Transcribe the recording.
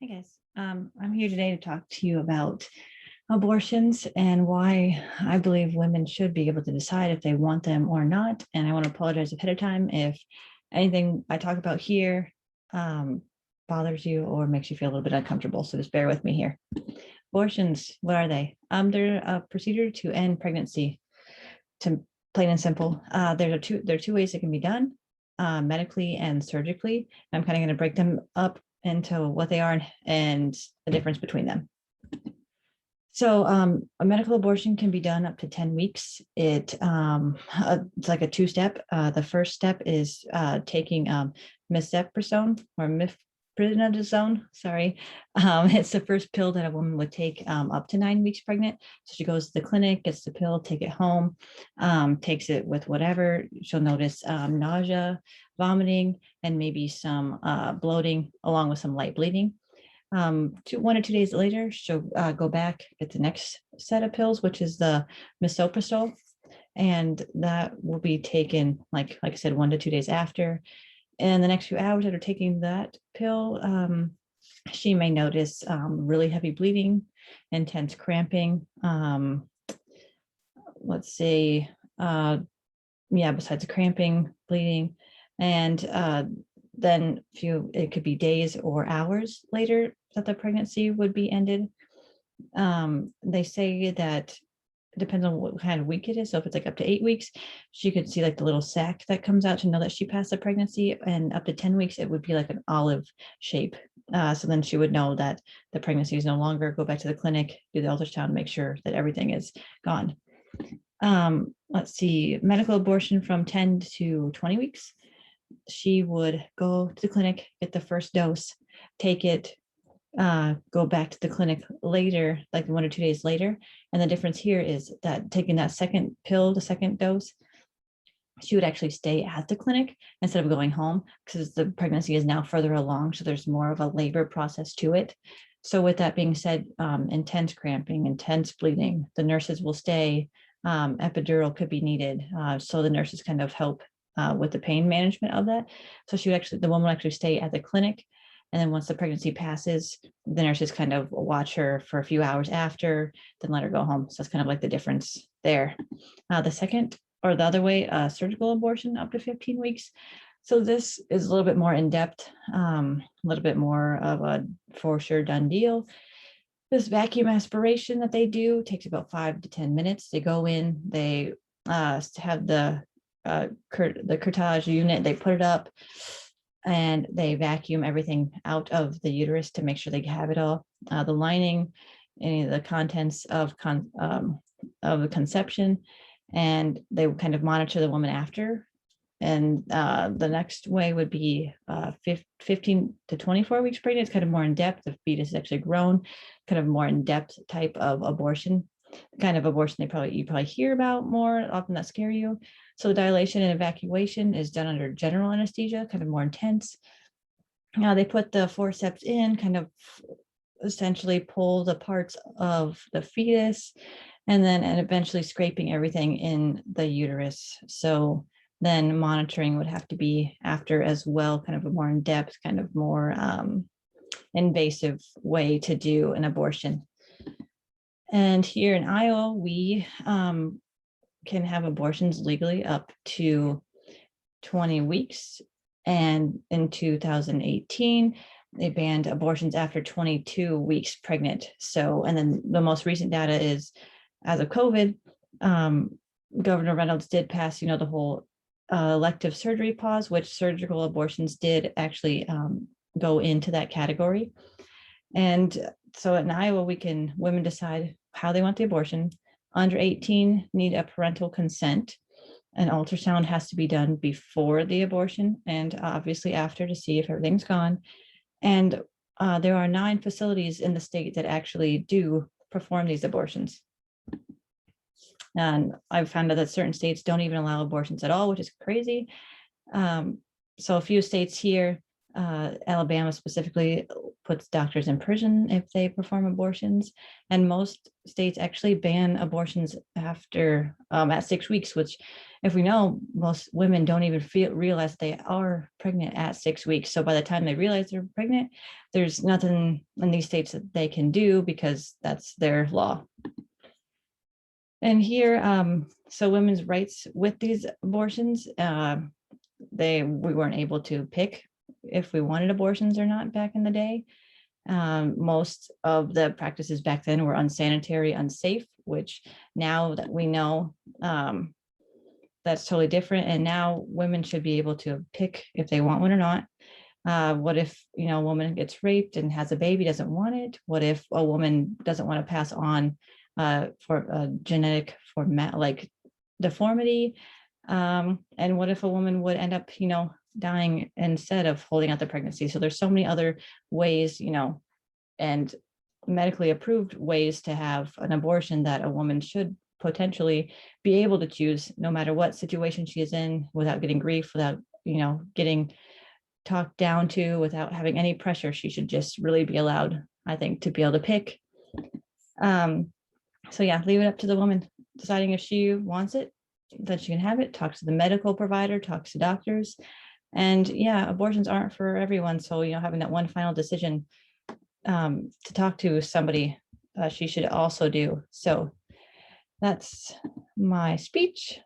Hey guys, I'm here today to talk to you about abortions and why I believe women should be able to decide if they want them or not. And I want to apologize ahead of time if anything I talk about here um, bothers you or makes you feel a little bit uncomfortable. So just bear with me here. Abortions, what are they? They're a procedure to end pregnancy. To plain and simple, there are two ways it can be done, medically and surgically. I'm kind of going to break them up into what they are and the difference between them. So a medical abortion can be done up to 10 weeks. It's like a two-step. The first step is taking mifepristone or mifepristone. Sorry. It's the first pill that a woman would take up to 9 weeks pregnant. So she goes to the clinic, gets the pill, take it home, takes it with whatever. She'll notice nausea, vomiting, and maybe some bloating along with some light bleeding. 1 or 2 days later, she'll go back, get the next set of pills, which is the misoprostol, and that will be taken, like I said, 1 to 2 days after. And the next few hours after taking that pill, she may notice really heavy bleeding, intense cramping. Let's see, besides the cramping, bleeding, and then it could be days or hours later that the pregnancy would be ended. They say that it depends on what kind of week it is. So if it's like up to 8 weeks, she could see like the little sac that comes out to know that she passed the pregnancy. And up to 10 weeks, it would be like an olive shape. So then she would know that the pregnancy is no longer, go back to the clinic, do the ultrasound, make sure that everything is gone. Let's see, medical abortion from 10 to 20 weeks. She would go to the clinic, get the first dose, take it, go back to the clinic later, like 1 or 2 days later. And the difference here is that taking that second pill, the second dose, she would actually stay at the clinic instead of going home because the pregnancy is now further along. So there's more of a labor process to it. So with that being said, intense cramping, intense bleeding, the nurses will stay. Epidural could be needed. So the nurses kind of help with the pain management of that. So the woman would actually stay at the clinic. And then once the pregnancy passes, the nurses kind of watch her for a few hours after, then let her go home. So that's kind of like the difference there. The second or the other way, surgical abortion up to 15 weeks. So this is a little bit more in depth, a little bit more of a for sure done deal. This vacuum aspiration that they do takes about 5 to 10 minutes. They go in, they have the curettage unit, they put it up, and they vacuum everything out of the uterus to make sure they have it all, the lining, any of the contents of the conception, and they kind of monitor the woman after. And the next way would be 15 to 24 weeks pregnant. It's kind of more in depth. The fetus is actually grown, kind of more in depth type of abortion. The kind of abortion you probably hear about more often that scare you. So dilation and evacuation is done under general anesthesia, kind of more intense. They put the forceps in, kind of essentially pull the parts of the fetus, and eventually scraping everything in the uterus. So then monitoring would have to be after as well, kind of a more in-depth, kind of more invasive way to do an abortion. And here in Iowa, we can have abortions legally up to 20 weeks. And in 2018, they banned abortions after 22 weeks pregnant. So, and then the most recent data is, as of COVID, Governor Reynolds did pass, the whole elective surgery pause, which surgical abortions did actually go into that category. And so in Iowa, women decide how they want the abortion. Under 18 need a parental consent. An ultrasound has to be done before the abortion and obviously after to see if everything's gone. And there are 9 facilities in the state that actually do perform these abortions. And I've found out that certain states don't even allow abortions at all, which is crazy. So a few states here, Alabama specifically, puts doctors in prison if they perform abortions. And most states actually ban abortions after at 6 weeks, which if we know most women don't even realize they are pregnant at 6 weeks. So by the time they realize they're pregnant, there's nothing in these states that they can do because that's their law. And here, so women's rights with these abortions, we weren't able to pick if we wanted abortions or not back in the day. Most of the practices back then were unsanitary, unsafe, which now that we know, that's totally different. And now women should be able to pick if they want one or not. What if, a woman gets raped and has a baby, doesn't want it? What if a woman doesn't want to pass on for a genetic like deformity? And what if a woman would end up, dying instead of holding out the pregnancy? So there's so many other ways, and medically approved ways to have an abortion that a woman should potentially be able to choose no matter what situation she is in, without getting grief, without, getting talked down to, without having any pressure. She should just really be allowed, I think, to be able to pick. So yeah, leave it up to the woman deciding if she wants it, that she can have it. Talk to the medical provider, talk to doctors. And yeah, abortions aren't for everyone. So, having that one final decision to talk to somebody, she should also do. So that's my speech.